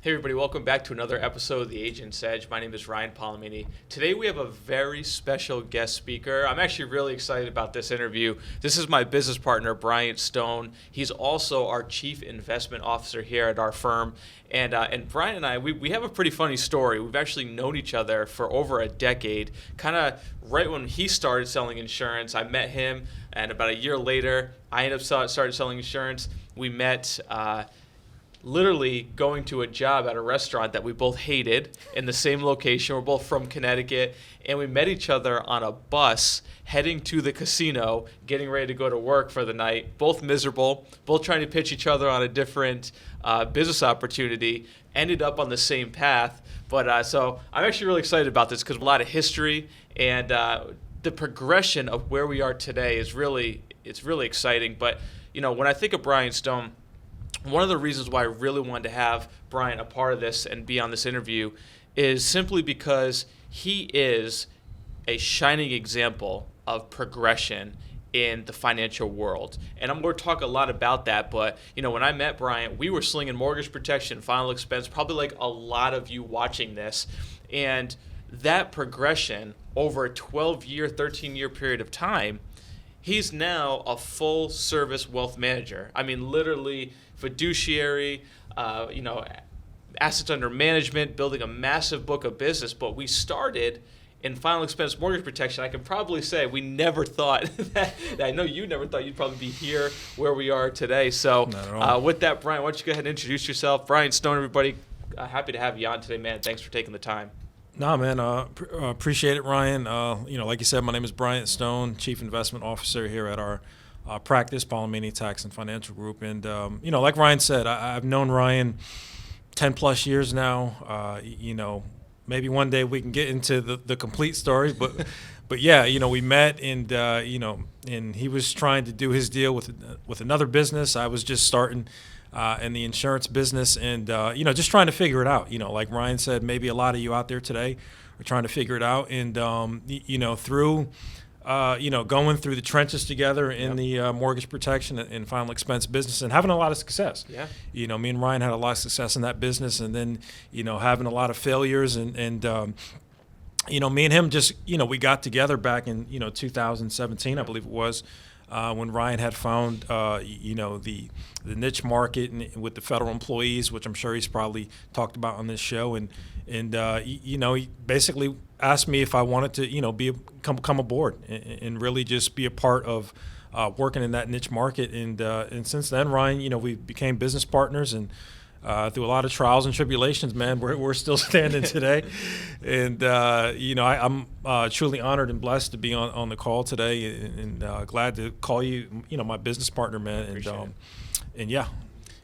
Hey everybody, welcome back to another episode of The Agent's Edge. My name is Ryan Polimeni. Today we have a very special guest speaker. I'm actually really excited about this interview. This is my business partner, Bryant Stone. He's also our Chief Investment Officer here at our firm. And Bryant and I, we have a pretty funny story. We've actually known each other for over a decade. Kind of right when he started selling insurance, I met him. And about a year later, I ended up started selling insurance. We met literally going to a job at a restaurant that we both hated in the same location. We're both from Connecticut, and we met each other on a bus heading to the casino, getting ready to go to work for the night, both miserable, both trying to pitch each other on a different business opportunity, ended up on the same path. But so I'm actually really excited about this because a lot of history and the progression of where we are today is really exciting. But when I think of Bryant Stone, one of the reasons why I really wanted to have Bryant a part of this and be on this interview is simply because he is a shining example of progression in the financial world. And I'm going to talk a lot about that, but when I met Bryant, we were slinging mortgage protection, final expense, probably like a lot of you watching this. And that progression over a 12-year, 13-year period of time, he's now a full-service wealth manager. I mean, literally fiduciary, assets under management, building a massive book of business. But we started in final expense mortgage protection. I can probably say we never thought that. I know you never thought you'd probably be here where we are today. So with that, Brian, why don't you go ahead and introduce yourself? Bryant Stone, everybody. Happy to have you on today, man. Thanks for taking the time. No, man, appreciate it, Ryan. Like you said, my name is Bryant Stone, Chief Investment Officer here at our practice, Polimeni Tax and Financial Group. And, like Ryan said, I've known Ryan 10 plus years now. Maybe one day we can get into the complete story, but yeah, we met and, and he was trying to do his deal with another business. I was just starting in the insurance business and, just trying to figure it out. Like Ryan said, maybe a lot of you out there today are trying to figure it out. And, through going through the trenches together in the mortgage protection and final expense business and having a lot of success. Yeah. Me and Ryan had a lot of success in that business and then, having a lot of failures and me and him just, we got together back in, 2017, I believe it was, when Ryan had found, the niche market and with the federal employees, which I'm sure he's probably talked about on this show. And he basically asked me if I wanted to, come aboard and really just be a part of working in that niche market. And since then, Ryan, we became business partners and through a lot of trials and tribulations, man, we're still standing today. And, I'm truly honored and blessed to be on the call today and glad to call you, my business partner, man. And yeah.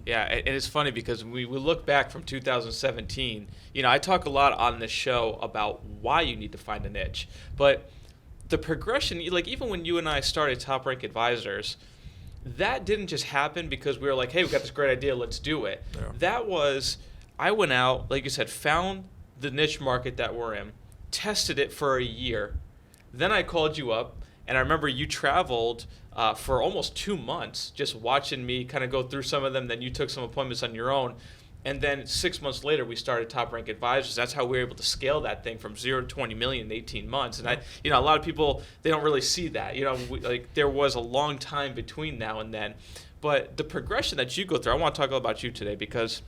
Yeah, and it's funny because we look back from 2017, I talk a lot on this show about why you need to find a niche. But the progression, like even when you and I started Top Rank Advisors, that didn't just happen because we were like, hey, we've got this great idea, let's do it. Yeah. That was, I went out, like you said, found the niche market that we're in, tested it for a year. Then I called you up, and I remember you traveled for almost 2 months just watching me kind of go through some of them. Then you took some appointments on your own. And then 6 months later, we started Top Rank Advisors. That's how we were able to scale that thing from 0 to 20 million in 18 months. And a lot of people, they don't really see that. There was a long time between now and then. But the progression that you go through, I want to talk about you today because,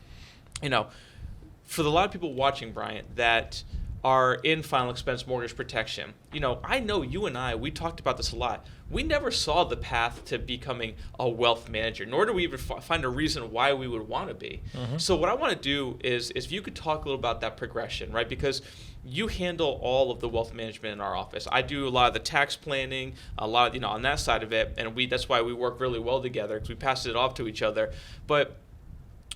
for a lot of people watching, Bryant, that are in final expense mortgage protection. I know you and I, we talked about this a lot. We never saw the path to becoming a wealth manager, nor do we even find a reason why we would want to be. Mm-hmm. So what I want to do is if you could talk a little about that progression, right? Because you handle all of the wealth management in our office. I do a lot of the tax planning, a lot of, on that side of it, and that's why we work really well together because we pass it off to each other. But,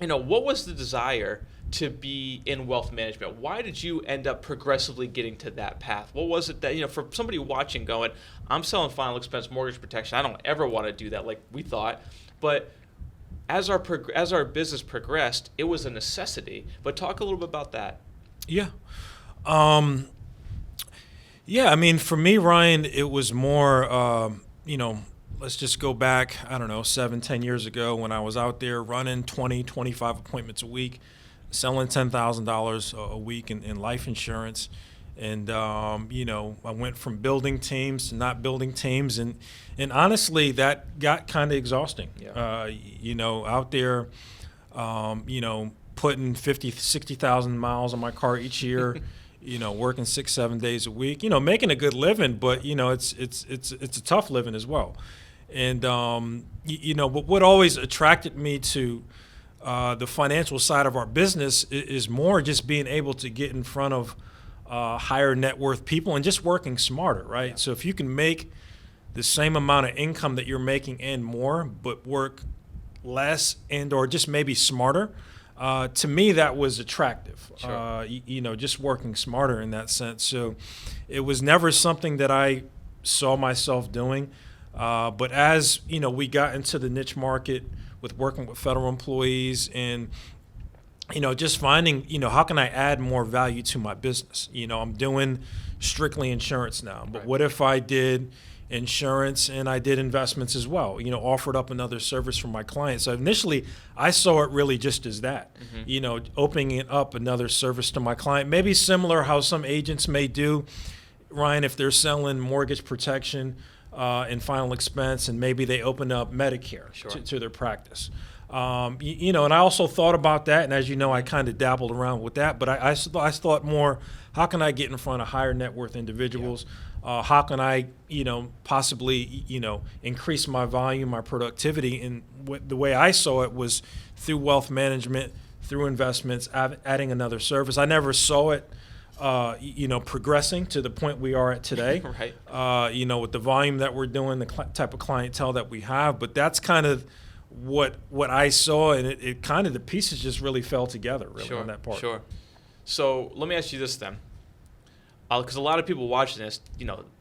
what was the desire to be in wealth management? Why did you end up progressively getting to that path? What was it that, for somebody watching going, I'm selling final expense mortgage protection, I don't ever want to do that like we thought. But as our business progressed, it was a necessity. But talk a little bit about that. Yeah. For me, Ryan, it was more, let's just go back, 7-10 years ago when I was out there running 20, 25 appointments a week. selling $10,000 a week in life insurance. And, I went from building teams to not building teams. And honestly, that got kind of exhausting. Yeah. Out there, putting 50, 60,000 miles on my car each year, working 6-7 days a week, making a good living, but, it's a tough living as well. And, but what always attracted me to the financial side of our business is more just being able to get in front of higher net worth people and just working smarter, right? Yeah. So if you can make the same amount of income that you're making and more, but work less and or just maybe smarter, to me that was attractive. Sure. Just working smarter in that sense. So it was never something that I saw myself doing. But as we got into the niche market with working with federal employees and just finding, how can I add more value to my business? I'm doing strictly insurance now, but Right. what if I did insurance and I did investments as well, offered up another service for my clients. So initially I saw it really just as that, opening up another service to my client, maybe similar how some agents may do, Ryan, if they're selling mortgage protection and final expense, and maybe they open up Medicare Sure. to their practice. And I also thought about that, and as you know, I kind of dabbled around with that, but I thought more, how can I get in front of higher net worth individuals? How can I, possibly, increase my volume, my productivity? And the way I saw it was through wealth management, through investments, adding another service. I never saw it, progressing to the point we are at today. Right. With the volume that we're doing, the type of clientele that we have. But that's kind of what I saw, and it kind of, the pieces just really fell together really on that part. Sure. So let me ask you this then. Because a lot of people watching this,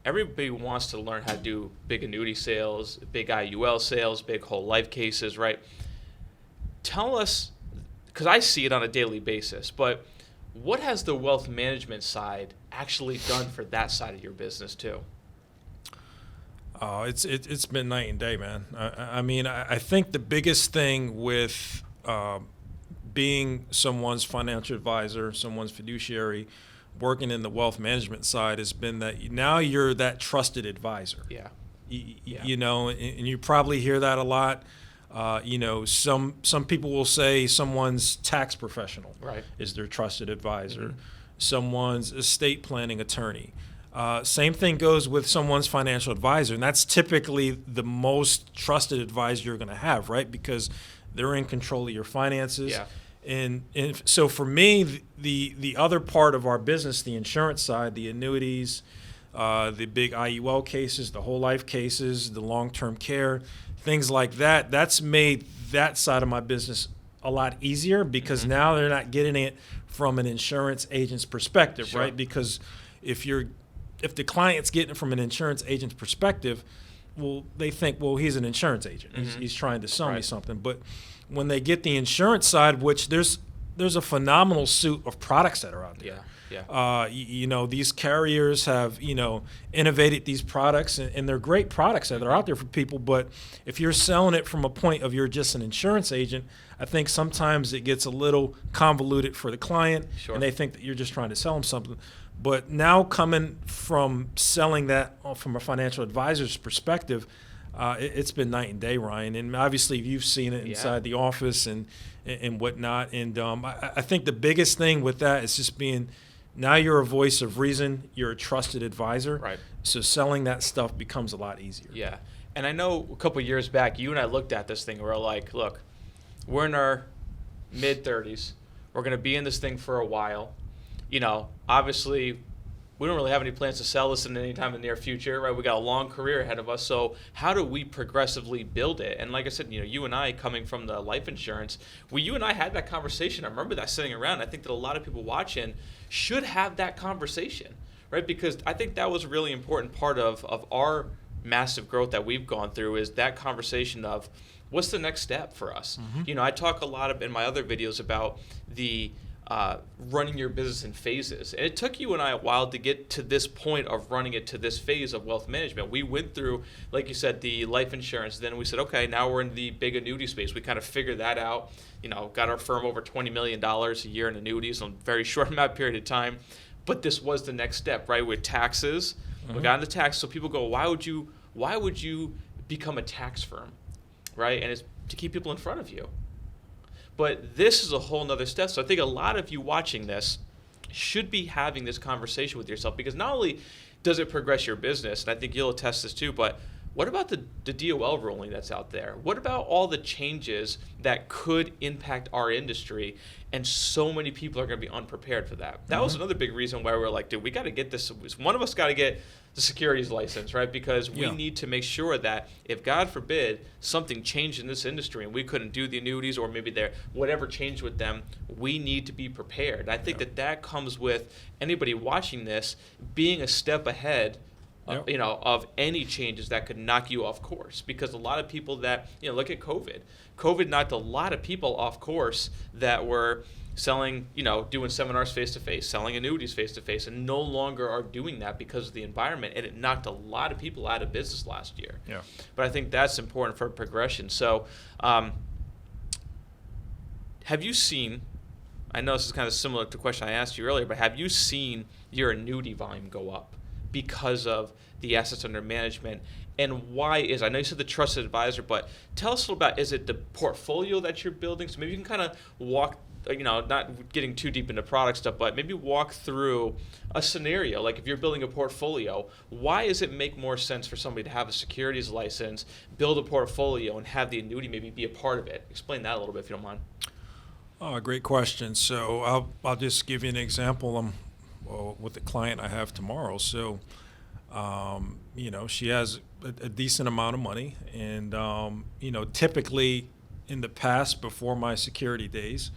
everybody wants to learn how to do big annuity sales, big IUL sales, big whole life cases, right? Tell us, because I see it on a daily basis, but what has the wealth management side actually done for that side of your business too? It's been night and day, man. I think the biggest thing with being someone's financial advisor, someone's fiduciary, working in the wealth management side has been that now you're that trusted advisor. Yeah. And you probably hear that a lot. Some people will say someone's tax professional is their trusted advisor. Mm-hmm. Someone's estate planning attorney. Same thing goes with someone's financial advisor, and that's typically the most trusted advisor you're going to have, right? Because they're in control of your finances. Yeah. And so for me, the other part of our business, the insurance side, the annuities, the big IUL cases, the whole life cases, the long-term care, things like that, that's made that side of my business a lot easier because mm-hmm. now they're not getting it from an insurance agent's perspective, Sure. right? Because if the client's getting it from an insurance agent's perspective, well, they think, well, he's an insurance agent. Mm-hmm. He's trying to sell me Right. something. But when they get the insurance side, which there's a phenomenal suite of products that are out there. Yeah. These carriers have, innovated these products, and they're great products that are out there for people. But if you're selling it from a point of you're just an insurance agent, I think sometimes it gets a little convoluted for the client, Sure. and they think that you're just trying to sell them something. But now coming from selling that from a financial advisor's perspective, it's been night and day, Ryan. And obviously you've seen it inside the office and whatnot. And I think the biggest thing with that is just being, now you're a voice of reason. You're a trusted advisor. Right. So selling that stuff becomes a lot easier. Yeah. And I know a couple of years back, you and I looked at this thing and we're like, look, we're in our mid-30s. We're going to be in this thing for a while. Obviously, we don't really have any plans to sell this in any time in the near future, right? We got a long career ahead of us. So how do we progressively build it? And like I said, you and I coming from the life insurance, you and I had that conversation. I remember that sitting around. I think that a lot of people watching should have that conversation, right? Because I think that was a really important part of our massive growth that we've gone through is that conversation of what's the next step for us? Mm-hmm. I talk a lot in my other videos about the running your business in phases. And it took you and I a while to get to this point of running it to this phase of wealth management. We went through, like you said, the life insurance. Then we said, okay, now we're in the big annuity space. We kind of figured that out. Got our firm over $20 million a year in annuities in a very short amount of period of time. But this was the next step, right? With taxes, we got into tax. So people go, why would you become a tax firm, right? And it's to keep people in front of you. But this is a whole nother step. So I think a lot of you watching this should be having this conversation with yourself, because not only does it progress your business, and I think you'll attest this too, but what about the DOL ruling that's out there? What about all the changes that could impact our industry? And so many people are going to be unprepared for that. That was another big reason why we're like, dude, we got to get this. One of us got to get the securities license, right? Because we need to make sure that if, God forbid, something changed in this industry and we couldn't do the annuities, or maybe whatever changed with them, we need to be prepared. I think that comes with anybody watching this being a step ahead of any changes that could knock you off course. Because a lot of people that, look at COVID. COVID knocked a lot of people off course that were selling, doing seminars face-to-face, selling annuities face-to-face, and no longer are doing that because of the environment. And it knocked a lot of people out of business last year. Yeah. But I think that's important for progression. So have you seen, I know this is kind of similar to the question I asked you earlier, but have you seen your annuity volume go up because of the assets under management? And why is, I know you said the trusted advisor, but tell us a little about, is it the portfolio that you're building? So maybe you can kind of walk, not getting too deep into product stuff, but maybe walk through a scenario. Like if you're building a portfolio, why does it make more sense for somebody to have a securities license, build a portfolio, and have the annuity maybe be a part of it? Explain that a little bit if you don't mind. Oh, great question. So I'll just give you an example with the client I have tomorrow. So, she has a decent amount of money, and typically in the past, before my security days,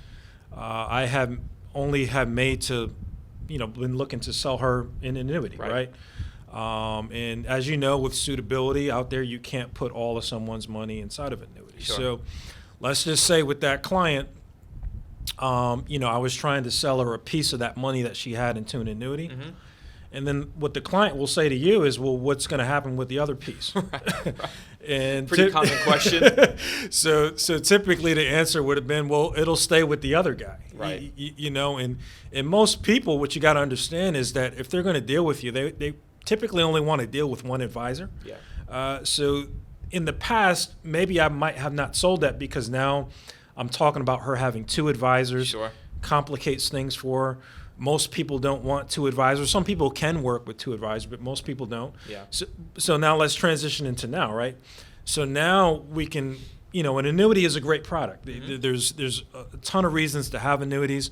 I have made to, been looking to sell her an annuity, right? And as you know, with suitability out there, you can't put all of someone's money inside of an annuity. Sure. So let's just say with that client, I was trying to sell her a piece of that money that she had into an annuity. Mm-hmm. And then what the client will say to you is, well, what's going to happen with the other piece? Right. And pretty common question. So typically the answer would have been, well, it'll stay with the other guy. Right. And most people, what you got to understand is that if they're going to deal with you, they typically only want to deal with one advisor. Yeah. So in the past, maybe I might have not sold that, because now I'm talking about her having two advisors. Sure. Complicates things for her. Most people don't want two advisors. Some people can work with two advisors, but most people don't. Yeah. So now let's transition into now, right? So now we can, an annuity is a great product. Mm-hmm. There's a ton of reasons to have annuities.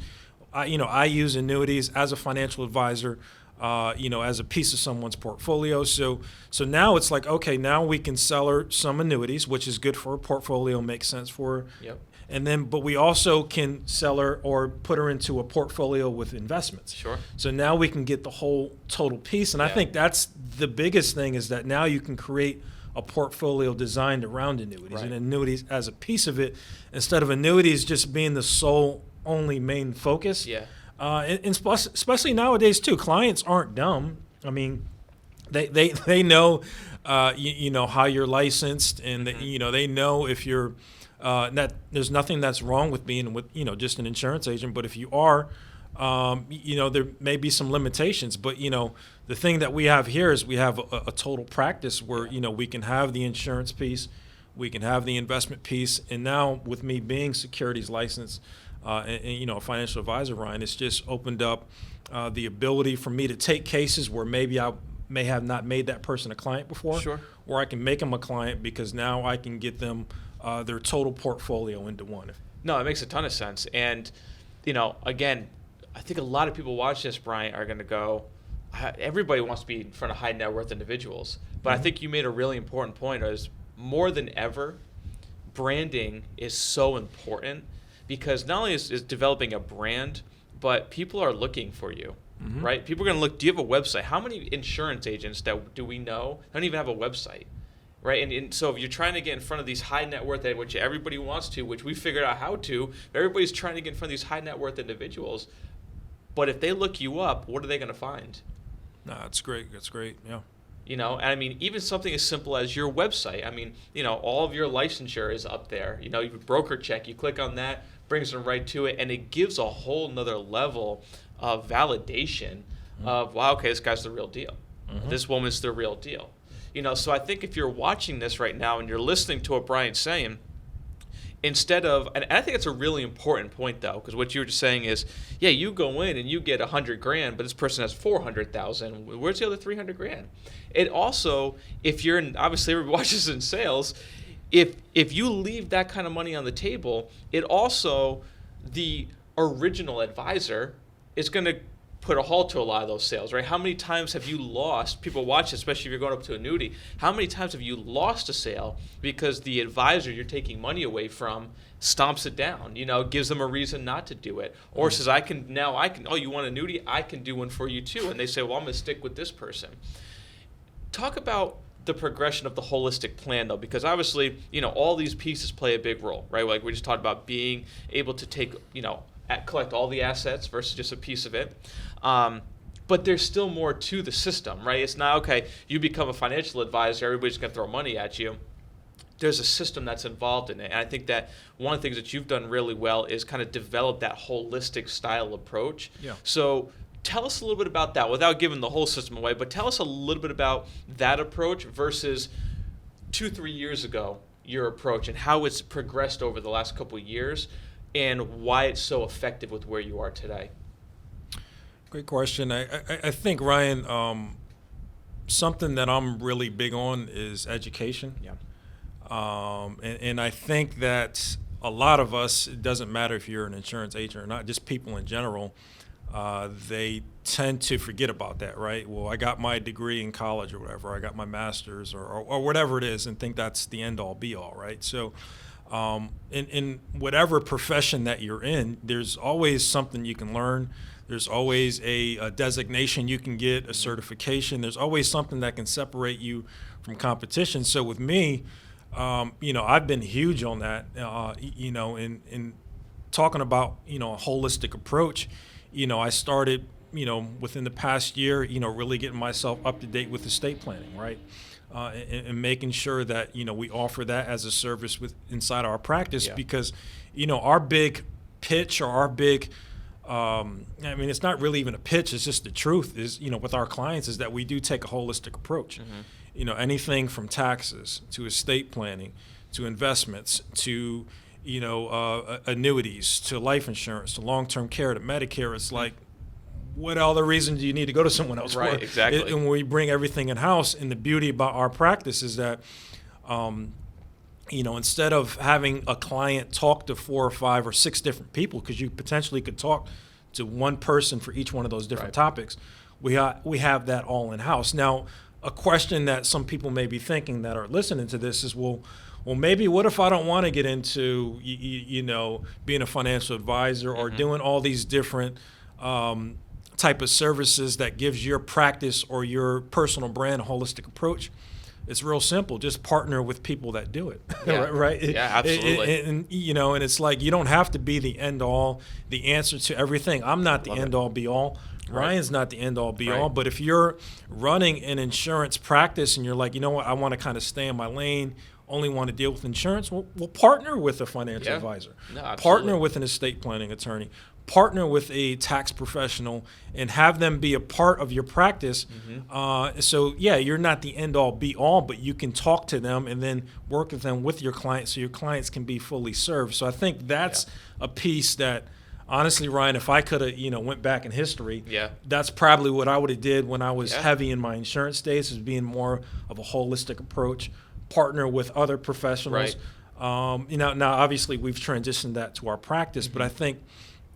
I use annuities as a financial advisor, as a piece of someone's portfolio. So now it's like, okay, now we can sell her some annuities, which is good for her portfolio, makes sense for her. Yep. And then, but we also can sell her or put her into a portfolio with investments. Sure. So now we can get the whole total piece. And I think that's the biggest thing, is that now you can create a portfolio designed around annuities, and annuities as a piece of it, instead of annuities just being the sole only main focus. Yeah. And especially nowadays too, clients aren't dumb. I mean, they know, how you're licensed, and they know if you're. That there's nothing that's wrong with being with just an insurance agent, but if you are, there may be some limitations. But the thing that we have here is we have a total practice where we can have the insurance piece, we can have the investment piece, and now with me being securities licensed and a financial advisor, Ryan, it's just opened up the ability for me to take cases where maybe I may have not made that person a client before, sure, or I can make them a client, because now I can get them their total portfolio into one. No, it makes a ton of sense. And, again, I think a lot of people watch this, Bryant, are going to go, everybody wants to be in front of high net worth individuals. But I think you made a really important point, is more than ever, branding is so important, because not only is developing a brand, but people are looking for you. Mm-hmm. Right? People are going to look, do you have a website? How many insurance agents do we know don't even have a website? right? And so if you're trying to get in front of these high net worth, which everybody wants to, which we figured out how to, everybody's trying to get in front of these high net worth individuals. But if they look you up, what are they going to find? No, that's great. That's great. Yeah. And I mean, even something as simple as your website. I mean, all of your licensure is up there. You broker check, you click on that, brings them right to it, and it gives a whole nother level of validation of, wow, okay, this guy's the real deal. This woman's the real deal. So I think if you're watching this right now and you're listening to what Brian's saying, instead of, and I think it's a really important point though, because what you were just saying is, yeah, you go in and you get $100,000, but this person has $400,000. Where's the other $300,000? It also, if you're in, obviously everybody watches in sales, if you leave that kind of money on the table, it also, the original advisor is going to put a halt to a lot of those sales, right? How many times have you lost, people watch, especially if you're going up to annuity, how many times have you lost a sale because the advisor you're taking money away from stomps it down, gives them a reason not to do it, or says, I can, oh, you want annuity? I can do one for you too. And they say, well, I'm going to stick with this person. Talk about the progression of the holistic plan though, because obviously, all these pieces play a big role, right? Like we just talked about being able to take, collect all the assets versus just a piece of it. But there's still more to the system, right? It's not, okay, you become a financial advisor, everybody's going to throw money at you. There's a system that's involved in it. And I think that one of the things that you've done really well is kind of develop that holistic style approach. Yeah. So tell us a little bit about that without giving the whole system away, but tell us a little bit about that approach versus 2-3 years ago, your approach, and how it's progressed over the last couple of years and why it's so effective with where you are today. Great question. I think, Ryan, something that I'm really big on is education. Yeah. And I think that a lot of us, it doesn't matter if you're an insurance agent or not, just people in general, they tend to forget about that, right? Well, I got my degree in college or whatever, I got my master's or whatever it is, and think that's the end all be all, right? So in whatever profession that you're in, there's always something you can learn. There's always a designation you can get, a certification. There's always something that can separate you from competition. So with me, I've been huge on that, in talking about, a holistic approach. I started, within the past year, really getting myself up to date with estate planning, right? And making sure that, we offer that as a service inside our practice, because, our big pitch or our big, it's not really even a pitch, it's just the truth is, with our clients is that we do take a holistic approach. Anything from taxes to estate planning to investments to, annuities to life insurance to long-term care to Medicare. It's like, what other reason do you need to go to someone else right, for? Exactly. And we bring everything in-house, and the beauty about our practice is that, instead of having a client talk to 4 or 5 or 6 different people, because you potentially could talk to one person for each one of those different topics, we have that all in-house. Now, a question that some people may be thinking that are listening to this is, well, maybe what if I don't want to get into, being a financial advisor or doing all these different type of services that gives your practice or your personal brand a holistic approach? It's real simple. Just partner with people that do it, right? Yeah, absolutely. And it's like you don't have to be the end all, the answer to everything. I'm not the end all be all. Ryan's not the end all be all. But if you're running an insurance practice and you're like, I want to kind of stay in my lane, only want to deal with insurance, we'll partner with a financial advisor. No, absolutely. Partner with an estate planning attorney. Partner with a tax professional and have them be a part of your practice. You're not the end all be all, but you can talk to them and then work with them with your clients so your clients can be fully served. So I think that's a piece that, honestly, Ryan, if I could have, went back in history, that's probably what I would have did when I was heavy in my insurance days, is being more of a holistic approach, partner with other professionals. Now obviously we've transitioned that to our practice, but I think,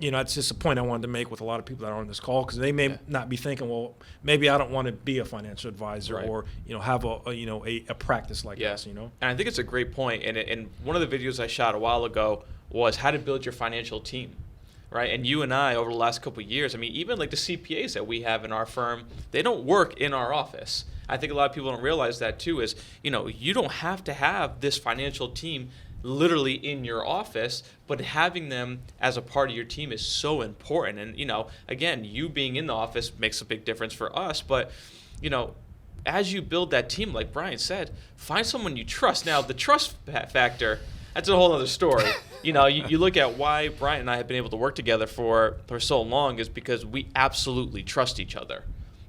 it's just a point I wanted to make with a lot of people that are on this call, because they may not be thinking, well, maybe I don't want to be a financial advisor or, have a practice like this, And I think it's a great point. And one of the videos I shot a while ago was how to build your financial team. right? And you and I, over the last couple of years, I mean, even like the CPAs that we have in our firm, they don't work in our office. I think a lot of people don't realize that too, is, you don't have to have this financial team literally in your office, but having them as a part of your team is so important. And, again, you being in the office makes a big difference for us, but, as you build that team, like Brian said, find someone you trust. Now, the trust factor, that's a whole other story. You look at why Brian and I have been able to work together for so long is because we absolutely trust each other.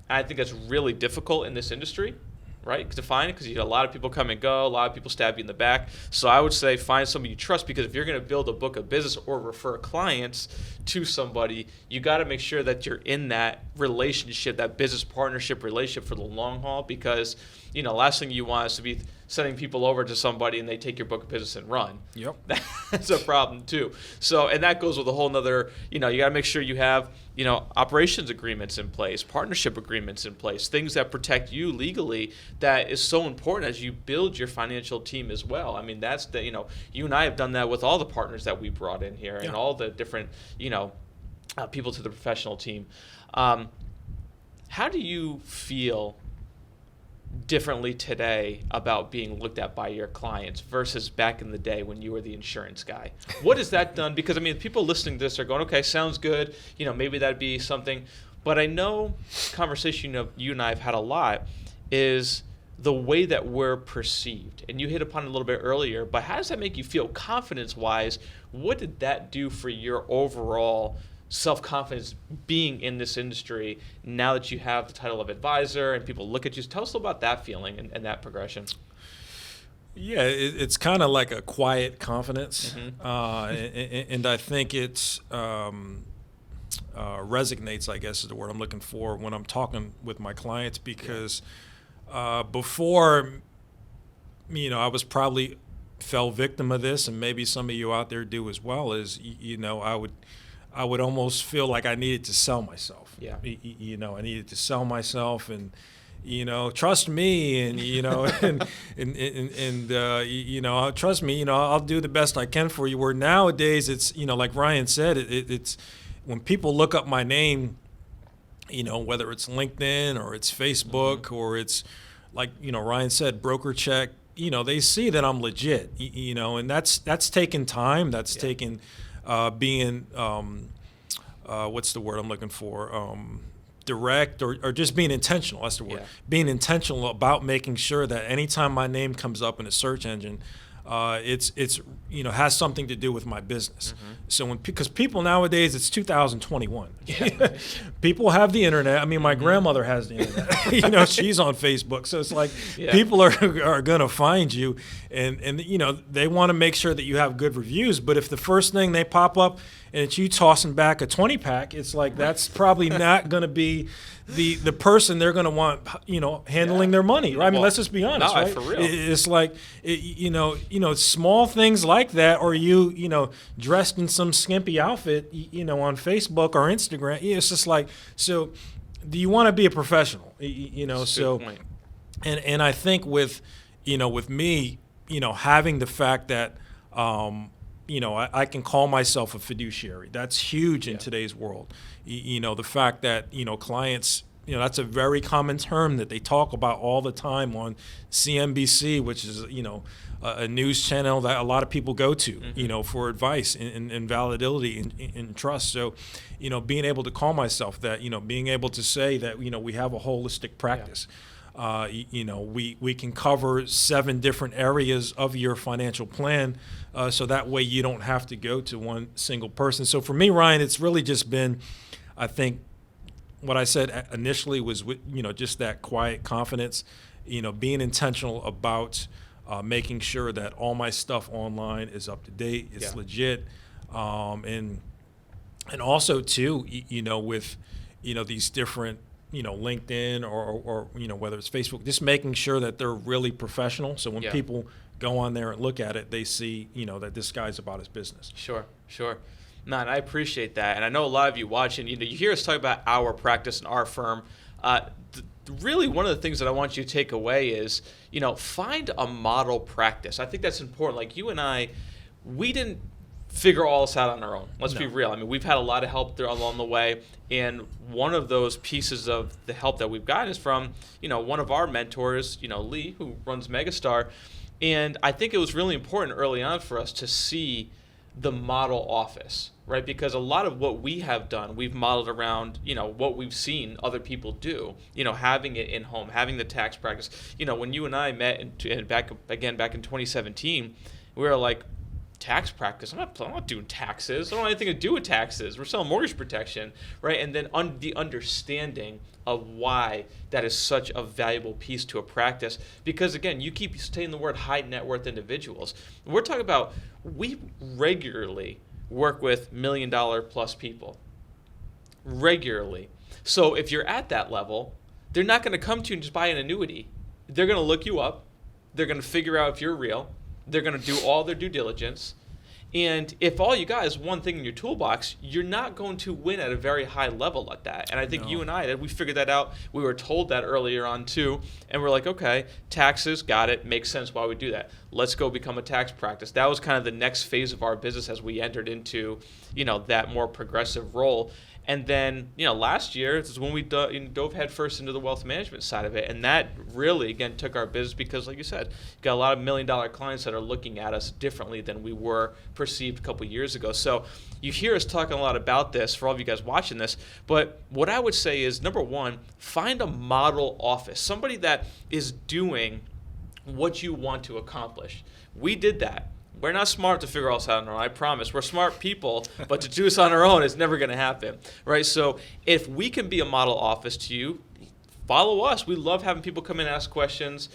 And I think that's really difficult in this industry, right, to find it, because you get a lot of people come and go, a lot of people stab you in the back. So I would say find somebody you trust, because if you're going to build a book of business or refer clients to somebody, you got to make sure that you're in that relationship, that business partnership relationship for the long haul, because, last thing you want is to be sending people over to somebody and they take your book of business and run. Yep. That's a problem too. So, and that goes with a whole nother, you got to make sure you have, operations agreements in place, partnership agreements in place, things that protect you legally. That is so important as you build your financial team as well. I mean, that's the, you and I have done that with all the partners that we brought in here, and all the different, people to the professional team. How do you feel differently today about being looked at by your clients versus back in the day when you were the insurance guy? What has that done? Because, people listening to this are going, okay, sounds good. Maybe that'd be something. But I know conversation you and I have had a lot is the way that we're perceived. And you hit upon it a little bit earlier, but how does that make you feel confidence-wise? What did that do for your overall self-confidence being in this industry now that you have the title of advisor and people look at you? Tell us about that feeling and that progression. Yeah, it's kind of like a quiet confidence, and I think it's resonates, I guess is the word I'm looking for, when I'm talking with my clients, because before, I was probably fell victim of this, and maybe some of you out there do as well, is, I would almost feel like I needed to sell myself. Yeah. I needed to sell myself and, trust me, and, trust me, I'll do the best I can for you. Where nowadays it's, like Ryan said, it's when people look up my name, whether it's LinkedIn or it's Facebook or it's like, Ryan said, broker check, they see that I'm legit, and that's taken time. That's taken being, what's the word I'm looking for? Direct or just being intentional. That's the word. Yeah. Being intentional about making sure that anytime my name comes up in a search engine, it's has something to do with my business. So because people nowadays, it's 2021. Yeah. People have the internet. I mean, my grandmother has the internet. She's on Facebook. So it's like people are going to find you, and they want to make sure that you have good reviews. But if the first thing they pop up and it's you tossing back a 20-pack, it's like that's probably not going to be the person they're going to want, handling their money, right? I mean, let's just be honest, right? For real. It's like, small things like that, or you dressed in some skimpy outfit, on Facebook or Instagram. It's just like, so do you want to be a professional? So, and I think with me, having the fact that, I can call myself a fiduciary. That's huge in today's world. The fact that, clients, that's a very common term that they talk about all the time on CNBC, which is, a news channel that a lot of people go to, for advice and validity and trust. So, being able to call myself that, being able to say that, we have a holistic practice. We can cover 7 different areas of your financial plan, so that way you don't have to go to one single person. So for me, Ryan, it's really just been, I think, what I said initially was, just that quiet confidence, being intentional about making sure that all my stuff online is up to date, it's legit, and also too, with these different, LinkedIn or whether it's Facebook, just making sure that they're really professional. So when people go on there and look at it, they see, that this guy's about his business. Sure. Man, I appreciate that. And I know a lot of you watching, you hear us talk about our practice and our firm. Really, one of the things that I want you to take away is, find a model practice. I think that's important. Like you and I, we didn't figure all this out on our own. Let's be No. real. I mean, we've had a lot of help there along the way, and one of those pieces of the help that we've gotten is from, one of our mentors, Lee, who runs Megastar, and I think it was really important early on for us to see the model office, right? Because a lot of what we have done, we've modeled around, what we've seen other people do, having it in home, having the tax practice. When you and I met back in 2017, we were like, tax practice? I'm not doing taxes. I don't have anything to do with taxes. We're selling mortgage protection, right? And then the understanding of why that is such a valuable piece to a practice. Because again, you keep saying the word high net worth individuals. We're talking about, we regularly work with $1 million plus people. Regularly. So if you're at that level, they're not going to come to you and just buy an annuity. They're going to look you up. They're going to figure out if you're real. They're going to do all their due diligence. And if all you got is one thing in your toolbox, you're not going to win at a very high level like that. And I think you and I, we figured that out. We were told that earlier on too. And we're like, okay, taxes, got it. Makes sense why we do that. Let's go become a tax practice. That was kind of the next phase of our business as we entered into, that more progressive role. And then, last year is when we dove headfirst into the wealth management side of it. And that really, again, took our business because, like you said, you got a lot of $1 million clients that are looking at us differently than we were perceived a couple years ago. So you hear us talking a lot about this for all of you guys watching this. But what I would say is, number one, find a model office, somebody that is doing what you want to accomplish. We did that. We're not smart to figure all this out on our own, I promise. We're smart people, but to do this on our own is never going to happen, right? So if we can be a model office to you, follow us. We love having people come in and ask questions.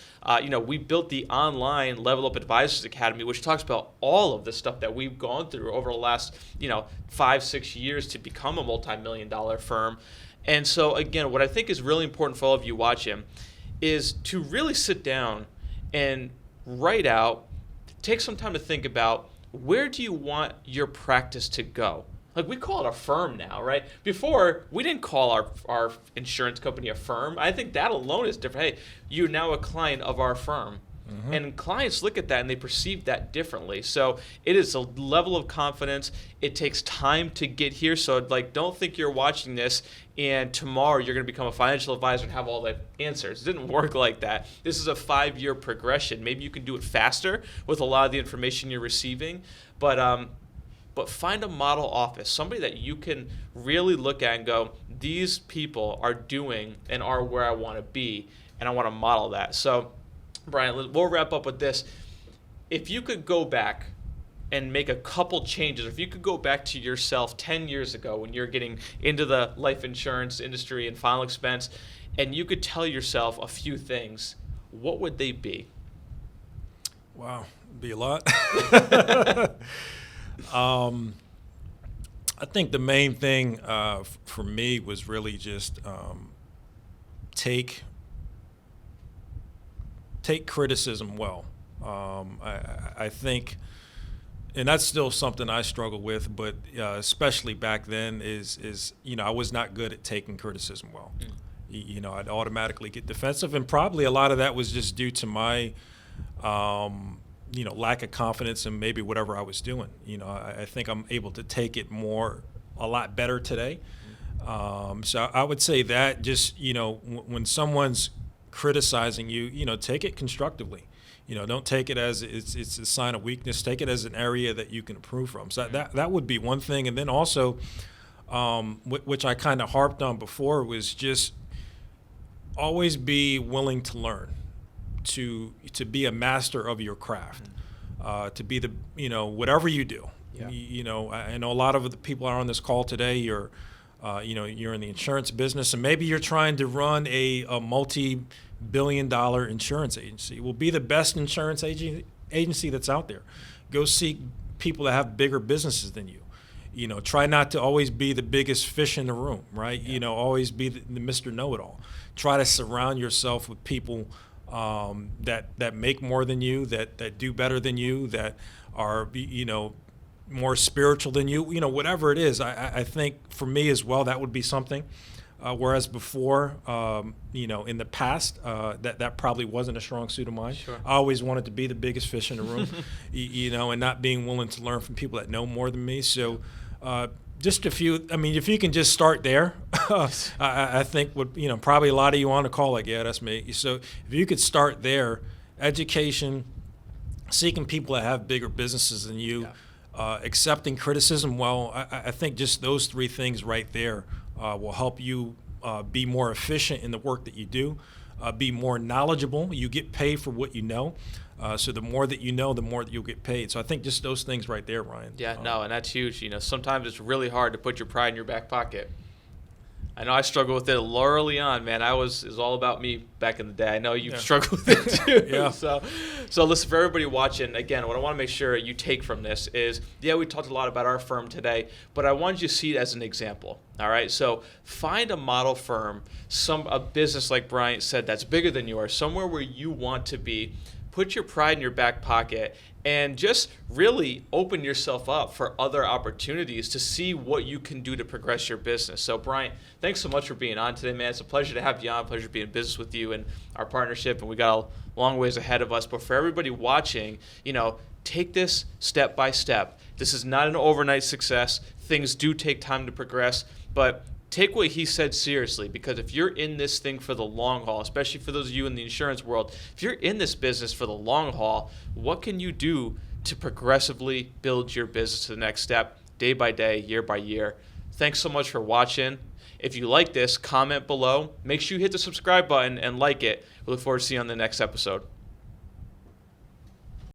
We built the online Level Up Advisors Academy, which talks about all of the stuff that we've gone through over the last, 5-6 years to become a multi-million-dollar firm. And so, again, what I think is really important for all of you watching is to really sit down and write out, take some time to think about, where do you want your practice to go? Like, we call it a firm now, right? Before, we didn't call our insurance company a firm. I think that alone is different. Hey, you're now a client of our firm. Mm-hmm. And clients look at that and they perceive that differently. So it is a level of confidence. It takes time to get here. So don't think you're watching this and tomorrow you're going to become a financial advisor and have all the answers. It didn't work like that. This is a 5-year progression. Maybe you can do it faster with a lot of the information you're receiving. But find a model office, somebody that you can really look at and go, these people are doing and are where I want to be, and I want to model that. So, Brian, we'll wrap up with this. If you could go back and make a couple changes, if you could go back to yourself 10 years ago when you're getting into the life insurance industry and final expense, and you could tell yourself a few things, what would they be? Wow, it'd be a lot. I think the main thing for me was really just take criticism well. I think, and that's still something I struggle with, but especially back then is I was not good at taking criticism well. I'd automatically get defensive, and probably a lot of that was just due to my lack of confidence in maybe whatever I was doing. I think I'm able to take it a lot better today. So I would say that just, when someone's criticizing you, take it constructively. Don't take it as it's a sign of weakness. Take it as an area that you can improve from. So that would be one thing. And then also, which I kind of harped on before, was just always be willing to learn, to be a master of your craft, to be the, whatever you do. Yeah. I know a lot of the people are on this call today. You're in the insurance business, and maybe you're trying to run a multi-billion-dollar insurance agency. Well, be the best insurance agency that's out there. Go seek people that have bigger businesses than you. Try not to always be the biggest fish in the room, right? Yeah. Always be the Mr. Know-It-All. Try to surround yourself with people that make more than you, that do better than you, that are, more spiritual than you, whatever it is. I think for me as well, that would be something. Whereas before, in the past, that probably wasn't a strong suit of mine. Sure. I always wanted to be the biggest fish in the room, and not being willing to learn from people that know more than me. So just a few, if you can just start there, I think probably a lot of you on the call, like, yeah, that's me. So if you could start there, education, seeking people that have bigger businesses than you, accepting criticism, well, I think just those three things right there will help you be more efficient in the work that you do, be more knowledgeable. You get paid for what you know. So the more that you know, the more that you'll get paid. So I think just those things right there, Ryan. Yeah, and that's huge. Sometimes it's really hard to put your pride in your back pocket. I know I struggled with it early on, man. It was all about me back in the day. I know you've struggled with it too. Yeah. So listen, for everybody watching, again, what I want to make sure you take from this is, we talked a lot about our firm today, but I wanted you to see it as an example. All right, so find a model firm, a business like Bryant said that's bigger than yours, somewhere where you want to be. Put your pride in your back pocket and just really open yourself up for other opportunities to see what you can do to progress your business. So, Bryant, thanks so much for being on today, man. It's a pleasure to have you on, pleasure to be in business with you and our partnership, and we got a long ways ahead of us. But for everybody watching, take this step by step. This is not an overnight success. Things do take time to progress, but take what he said seriously, because if you're in this thing for the long haul, especially for those of you in the insurance world, if you're in this business for the long haul, what can you do to progressively build your business to the next step, day by day, year by year? Thanks so much for watching. If you like this, comment below. Make sure you hit the subscribe button and like it. We look forward to seeing you on the next episode.